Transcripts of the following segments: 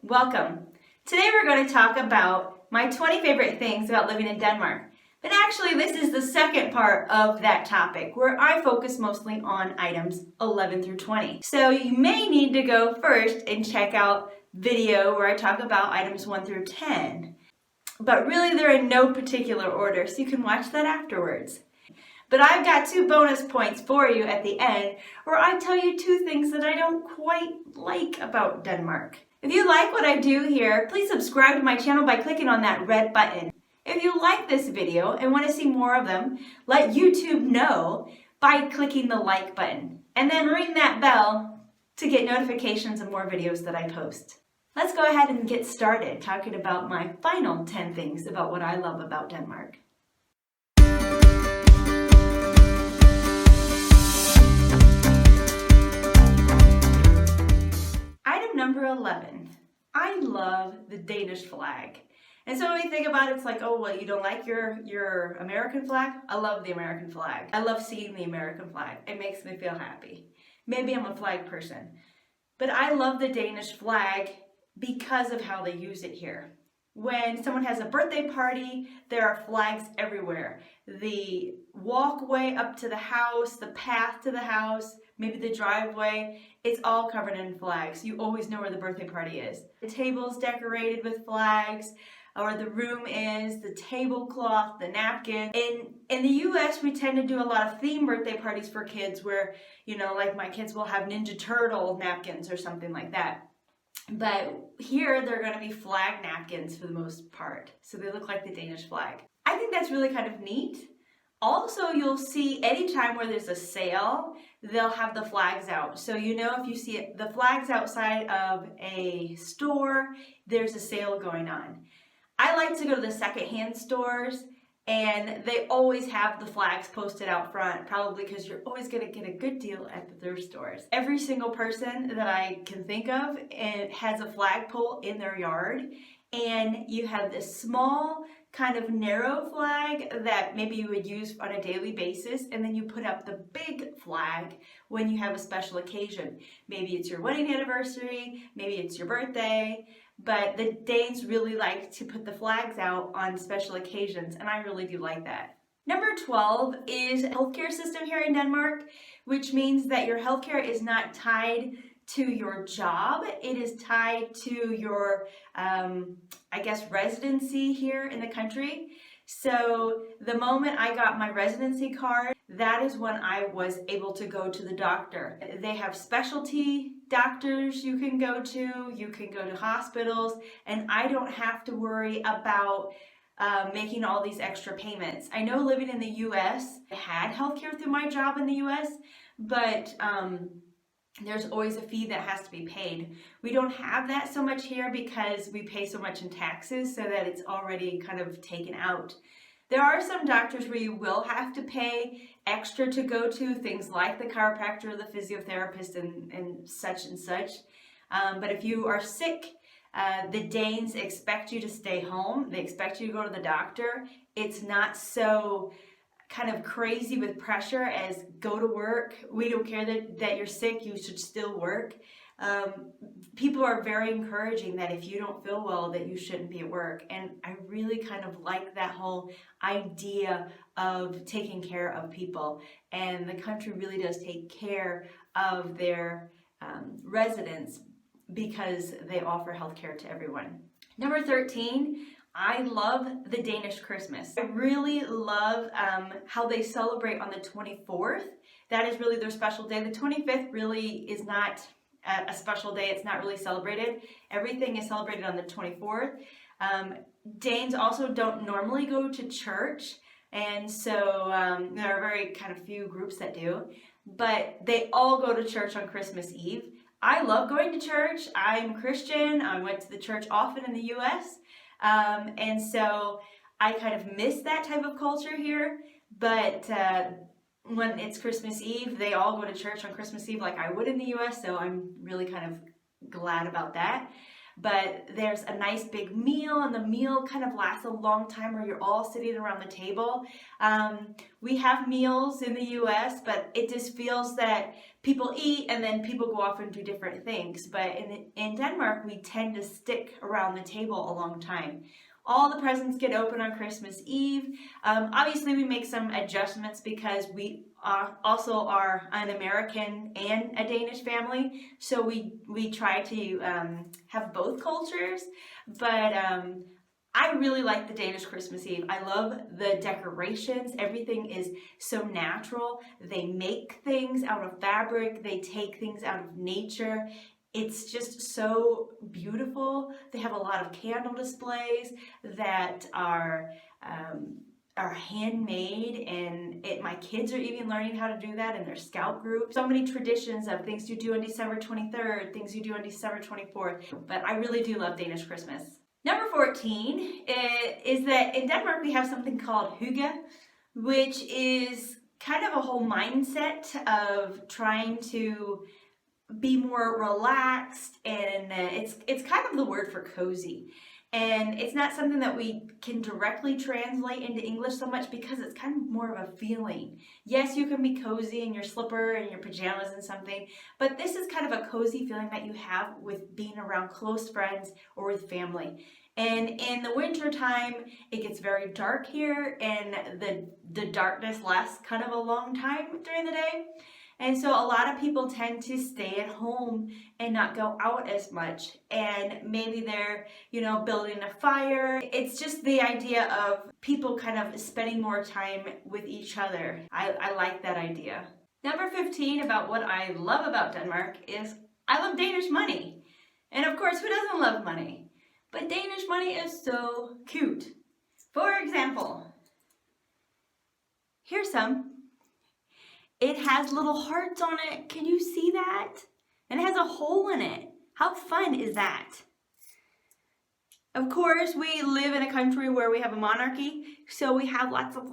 Welcome. Today we're going to talk about my 20 favorite things about living in Denmark. But actually this is the second part of that topic where I focus mostly on items 11 through 20. So you may need to go first and check out video where I talk about items 1 through 10. But really they're in no particular order, so you can watch that afterwards. But I've got 2 bonus points for you at the end where I tell you 2 things that I don't quite like about Denmark. If you like what I do here, please subscribe to my channel by clicking on that red button. If you like this video and want to see more of them, let YouTube know by clicking the like button. And then ring that bell to get notifications of more videos that I post. Let's go ahead and get started talking about my final 10 things about what I love about Denmark. Item number 11. I love the Danish flag. And so when we think about it, it's like, oh, well, you don't like your American flag? I love the American flag. I love seeing the American flag. It makes me feel happy. Maybe I'm a flag person. But I love the Danish flag because of how they use it here. When someone has a birthday party, there are flags everywhere. The walkway up to the house, the path to the house, maybe the driveway, it's all covered in flags. You always know where the birthday party is. The table's decorated with flags, or the room is, the tablecloth, the napkin. In the US, we tend to do a lot of themed birthday parties for kids where, like my kids will have Ninja Turtle napkins or something like that. But here, they're going to be flag napkins for the most part. So they look like the Danish flag. I think that's really kind of neat. Also, you'll see anytime where there's a sale, they'll have the flags out. So if you see the flags outside of a store, there's a sale going on. I like to go to the secondhand stores, and they always have the flags posted out front, probably because you're always going to get a good deal at the thrift stores. Every single person that I can think of has a flagpole in their yard, and you have this small kind of narrow flag that maybe you would use on a daily basis, and then you put up the big flag when you have a special occasion. Maybe it's your wedding anniversary, maybe it's your birthday, but the Danes really like to put the flags out on special occasions, and I really do like that. Number 12 is healthcare system here in Denmark, which means that your healthcare is not tied to your job. It is tied to your, residency here in the country. So the moment I got my residency card, that is when I was able to go to the doctor. They have specialty doctors you can go to hospitals, and I don't have to worry about making all these extra payments. I know living in the US, I had healthcare through my job in the US, but there's always a fee that has to be paid. We don't have that so much here because we pay so much in taxes so that it's already kind of taken out. There are some doctors where you will have to pay extra to go to, things like the chiropractor or the physiotherapist and such. But if you are sick, the Danes expect you to stay home. They expect you to go to the doctor. It's not so kind of crazy with pressure as go to work. We don't care that you're sick, you should still work. People are very encouraging that if you don't feel well that you shouldn't be at work, and I really kind of like that whole idea of taking care of people, and the country really does take care of their residents because they offer healthcare to everyone. Number 13, I love the Danish Christmas. I really love how they celebrate on the 24th. That is really their special day. The 25th really is not a special day. It's not really celebrated. Everything is celebrated on the 24th. Danes also don't normally go to church, and so there are very kind of few groups that do, but they all go to church on Christmas Eve. I love going to church. I'm Christian. I went to the church often in the US. And so I kind of miss that type of culture here, but when it's Christmas Eve, they all go to church on Christmas Eve like I would in the US, so I'm really kind of glad about that. but there's a nice big meal, and the meal kind of lasts a long time where you're all sitting around the table. We have meals in the US, but it just feels that people eat and then people go off and do different things. But in Denmark, we tend to stick around the table a long time. All the presents get opened on Christmas Eve. Obviously, we make some adjustments because we also are an American and a Danish family, so we try to have both cultures. But I really like the Danish Christmas Eve. I love the decorations. Everything is so natural. They make things out of fabric. They take things out of nature. It's just so beautiful. They have a lot of candle displays that are handmade, and my kids are even learning how to do that in their scout group. So many traditions of things you do on December 23rd, things you do on December 24th, but I really do love Danish Christmas. Number 14 is that in Denmark we have something called Hygge, which is kind of a whole mindset of trying to be more relaxed, and it's kind of the word for cozy. And it's not something that we can directly translate into English so much because it's kind of more of a feeling. Yes, you can be cozy in your slipper and your pajamas and something, but this is kind of a cozy feeling that you have with being around close friends or with family. And in the winter time, it gets very dark here, and the darkness lasts kind of a long time during the day. And so a lot of people tend to stay at home and not go out as much. And maybe they're, building a fire. It's just the idea of people kind of spending more time with each other. I like that idea. Number 15 about what I love about Denmark is I love Danish money. And of course, who doesn't love money? But Danish money is so cute. For example, here's some. It has little hearts on it. Can you see that? And it has a hole in it. How fun is that? Of course, we live in a country where we have a monarchy, so we have lots of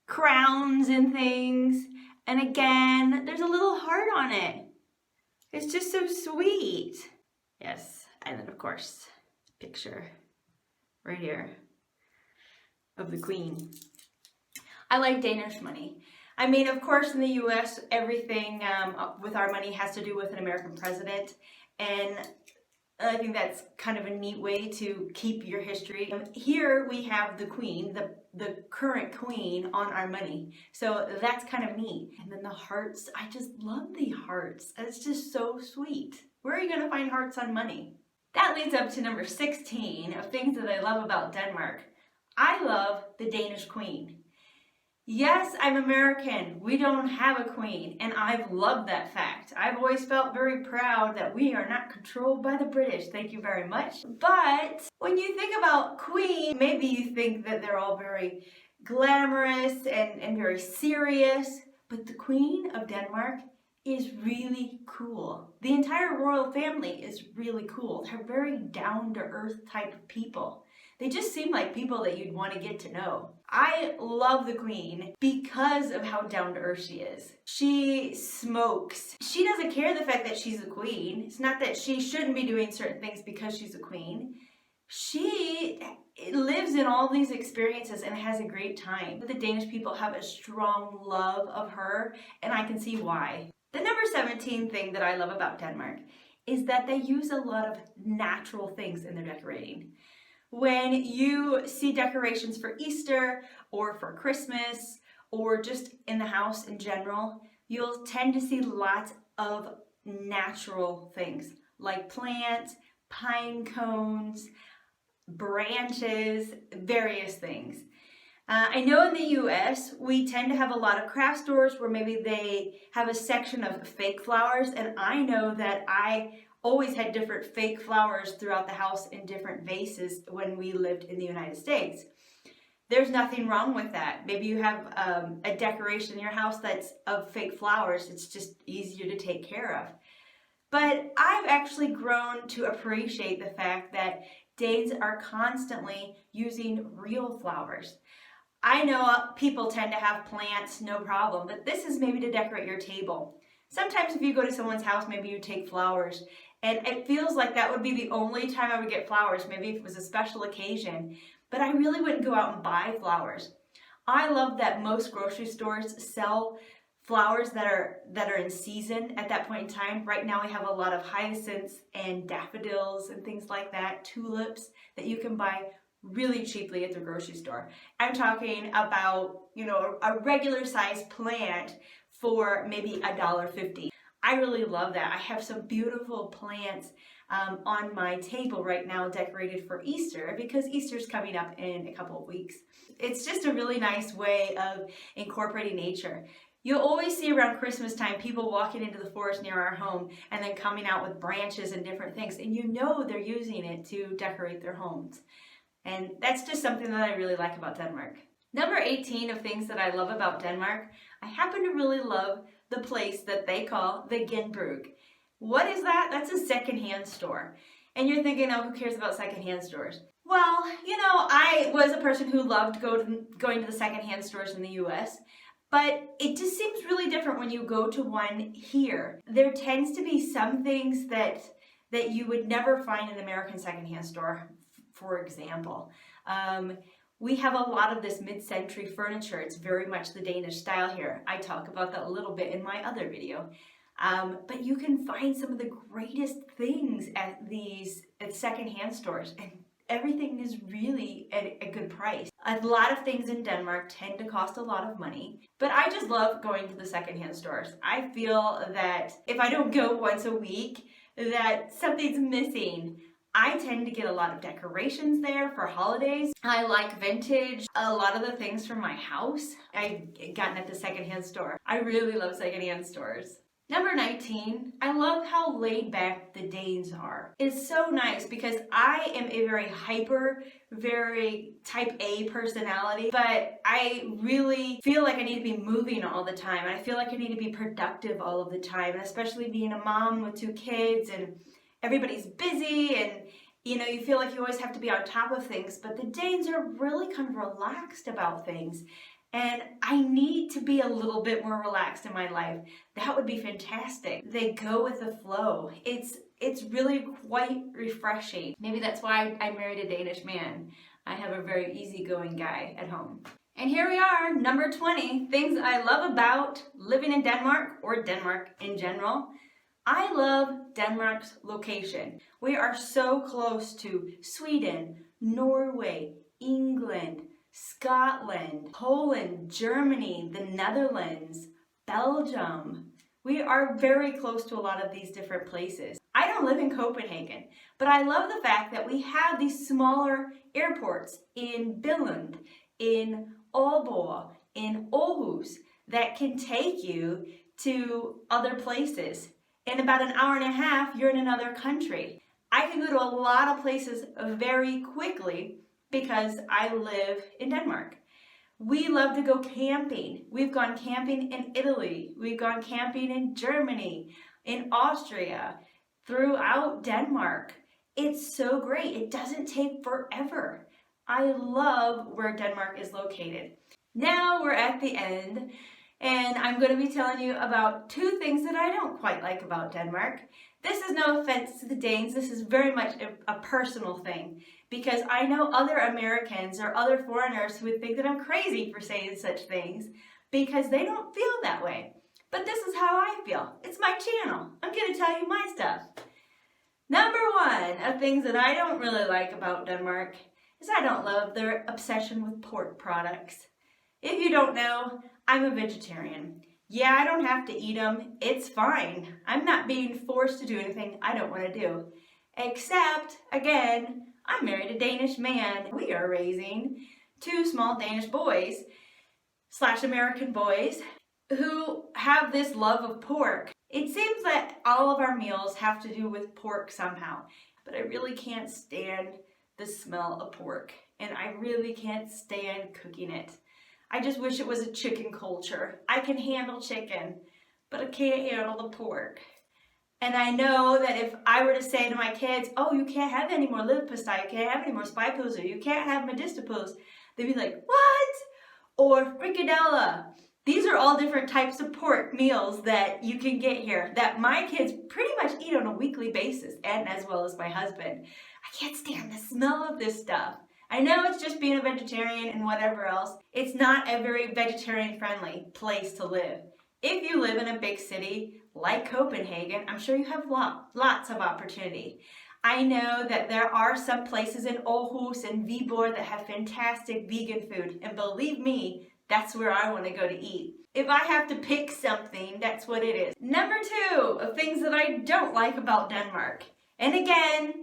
crowns and things. And again, there's a little heart on it. It's just so sweet. Yes, and then of course, picture right here of the Queen. I like Danish money. I mean, of course, in the U.S., everything with our money has to do with an American president, and I think that's kind of a neat way to keep your history. Here we have the Queen, the current Queen, on our money, so that's kind of neat. And then the hearts, I just love the hearts. It's just so sweet. Where are you going to find hearts on money? That leads up to number 16 of things that I love about Denmark. I love the Danish Queen. Yes, I'm American. We don't have a queen, and I've loved that fact. I've always felt very proud that we are not controlled by the British. Thank you very much. But when you think about queen, maybe you think that they're all very glamorous and very serious, but the Queen of Denmark is really cool. The entire royal family is really cool. They're very down-to-earth type of people. They just seem like people that you'd want to get to know. I love the Queen because of how down-to-earth she is. She smokes. She doesn't care the fact that she's a queen. It's not that she shouldn't be doing certain things because she's a queen. She lives in all these experiences and has a great time. The Danish people have a strong love of her, and I can see why. The number 17 thing that I love about Denmark is that they use a lot of natural things in their decorating. When you see decorations for Easter or for Christmas or just in the house in general, you'll tend to see lots of natural things like plants, pine cones, branches, various things. I know in the US, we tend to have a lot of craft stores where maybe they have a section of fake flowers, and I know that I always had different fake flowers throughout the house in different vases when we lived in the United States. There's nothing wrong with that. Maybe you have a decoration in your house that's of fake flowers. It's just easier to take care of. But I've actually grown to appreciate the fact that Danes are constantly using real flowers. I know people tend to have plants, no problem, but this is maybe to decorate your table. Sometimes if you go to someone's house, maybe you take flowers And it feels like that would be the only time I would get flowers, maybe if it was a special occasion. But I really wouldn't go out and buy flowers. I love that most grocery stores sell flowers that are in season at that point in time. Right now we have a lot of hyacinths and daffodils and things like that, tulips that you can buy really cheaply at the grocery store. I'm talking about, a regular size plant for maybe $1.50. I really love that. I have some beautiful plants on my table right now decorated for Easter because Easter's coming up in a couple of weeks. It's just a really nice way of incorporating nature. You'll always see around Christmas time people walking into the forest near our home and then coming out with branches and different things, and they're using it to decorate their homes. And that's just something that I really like about Denmark. Number 18 of things that I love about Denmark, I happen to really love the place that they call the Genbrug. What is that? That's a secondhand store. And you're thinking, oh, who cares about secondhand stores? Well, I was a person who loved going to the secondhand stores in the US, but it just seems really different when you go to one here. There tends to be some things that you would never find in an American secondhand store, for example. We have a lot of this mid-century furniture. It's very much the Danish style here. I talk about that a little bit in my other video. But you can find some of the greatest things at secondhand stores, and everything is really at a good price. A lot of things in Denmark tend to cost a lot of money, but I just love going to the secondhand stores. I feel that if I don't go once a week, that something's missing. I tend to get a lot of decorations there for holidays. I like vintage. A lot of the things from my house I've gotten at the secondhand store. I really love secondhand stores. Number 19, I love how laid back the Danes are. It's so nice because I am a very hyper, very type A personality, but I really feel like I need to be moving all the time. I feel like I need to be productive all of the time, and especially being a mom with 2 kids and everybody's busy and you feel like you always have to be on top of things, but the Danes are really kind of relaxed about things. And I need to be a little bit more relaxed in my life. That would be fantastic. They go with the flow. It's really quite refreshing. Maybe that's why I married a Danish man. I have a very easygoing guy at home. And here we are, number 20, things I love about living in Denmark or Denmark in general. I love Denmark's location. We are so close to Sweden, Norway, England, Scotland, Poland, Germany, the Netherlands, Belgium. We are very close to a lot of these different places. I don't live in Copenhagen, but I love the fact that we have these smaller airports in Billund, in Aalborg, in Aarhus that can take you to other places. In about an hour and a half, you're in another country. I can go to a lot of places very quickly because I live in Denmark. We love to go camping. We've gone camping in Italy. We've gone camping in Germany, in Austria, throughout Denmark. It's so great. It doesn't take forever. I love where Denmark is located. Now we're at the end, and I'm going to be telling you about 2 things that I don't quite like about Denmark. This is no offense to the Danes. This is very much a personal thing, because I know other Americans or other foreigners who would think that I'm crazy for saying such things because they don't feel that way. But this is how I feel. It's my channel. I'm going to tell you my stuff. Number 1 of things that I don't really like about Denmark is I don't love their obsession with pork products. If you don't know, I'm a vegetarian. Yeah, I don't have to eat them. It's fine. I'm not being forced to do anything I don't want to do. Except, again, I married a Danish man. We are raising 2 small Danish boys / American boys who have this love of pork. It seems that all of our meals have to do with pork somehow, but I really can't stand the smell of pork, and I really can't stand cooking it. I just wish it was a chicken culture. I can handle chicken, but I can't handle the pork. And I know that if I were to say to my kids, oh, you can't have any more leverpostej, you can't have any more spejpølse, you can't have medisterpølse, they'd be like, what? Or frikadella. These are all different types of pork meals that you can get here that my kids pretty much eat on a weekly basis, and as well as my husband. I can't stand the smell of this stuff. I know it's just being a vegetarian and whatever else. It's not a very vegetarian friendly place to live. If you live in a big city like Copenhagen, I'm sure you have lots of opportunity. I know that there are some places in Aarhus and Viborg that have fantastic vegan food, and believe me, that's where I want to go to eat. If I have to pick something, that's what it is. Number 2 of things that I don't like about Denmark. And again,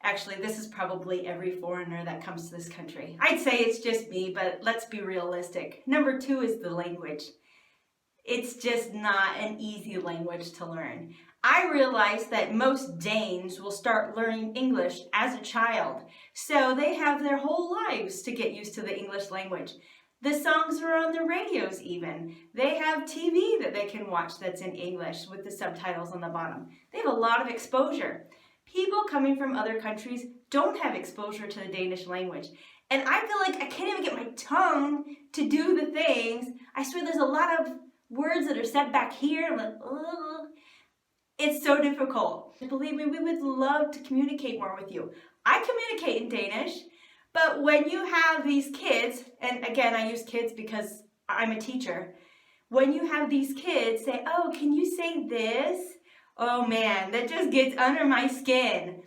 actually, this is probably every foreigner that comes to this country. I'd say it's just me, but let's be realistic. Number 2 is the language. It's just not an easy language to learn. I realize that most Danes will start learning English as a child, so they have their whole lives to get used to the English language. The songs are on the radios even. They have TV that they can watch that's in English with the subtitles on the bottom. They have a lot of exposure. People coming from other countries don't have exposure to the Danish language. And I feel like I can't even get my tongue to do the things. I swear there's a lot of words that are said back here. I'm like, ugh. It's so difficult. Believe me, we would love to communicate more with you. I communicate in Danish, but when you have these kids, and again, I use kids because I'm a teacher. When you have these kids say, oh, can you say this? Oh man, that just gets under my skin.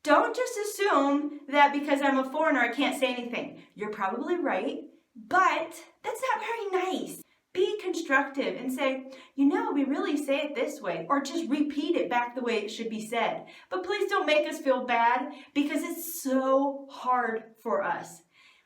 Don't just assume that because I'm a foreigner, I can't say anything. You're probably right, but that's not very nice. Be constructive and say, you know, we really say it this way, or just repeat it back the way it should be said. But please don't make us feel bad because it's so hard for us.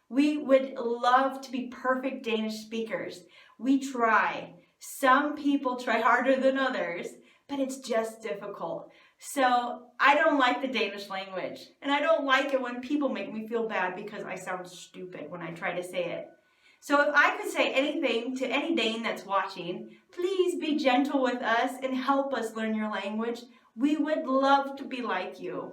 We would love to be perfect Danish speakers. We try. Some people try harder than others, but it's just difficult. So I don't like the Danish language, and I don't like it when people make me feel bad because I sound stupid when I try to say it. So if I could say anything to any Dane that's watching, please be gentle with us and help us learn your language. We would love to be like you.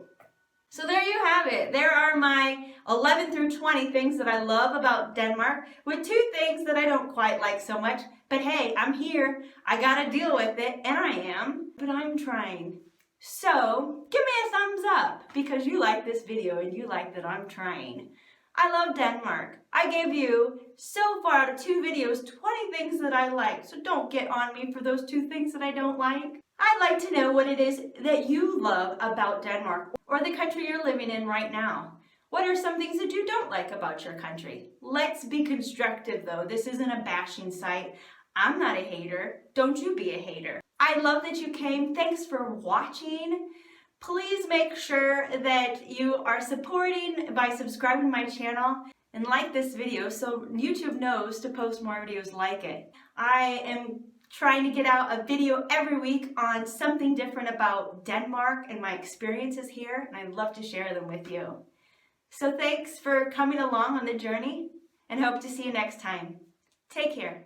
So there you have it. There are my 11 through 20 things that I love about Denmark, with 2 things that I don't quite like so much. But hey, I'm here. I gotta deal with it, and I am. But I'm trying. So give me a thumbs up because you like this video and you like that I'm trying. I love Denmark. I gave you, so far out of 2 videos, 20 things that I like. So don't get on me for those 2 things that I don't like. I'd like to know what it is that you love about Denmark or the country you're living in right now. What are some things that you don't like about your country? Let's be constructive though. This isn't a bashing site. I'm not a hater. Don't you be a hater. I love that you came. Thanks for watching. Please make sure that you are supporting by subscribing to my channel and like this video so YouTube knows to post more videos like it. I am trying to get out a video every week on something different about Denmark and my experiences here, and I'd love to share them with you. So thanks for coming along on the journey, and hope to see you next time. Take care.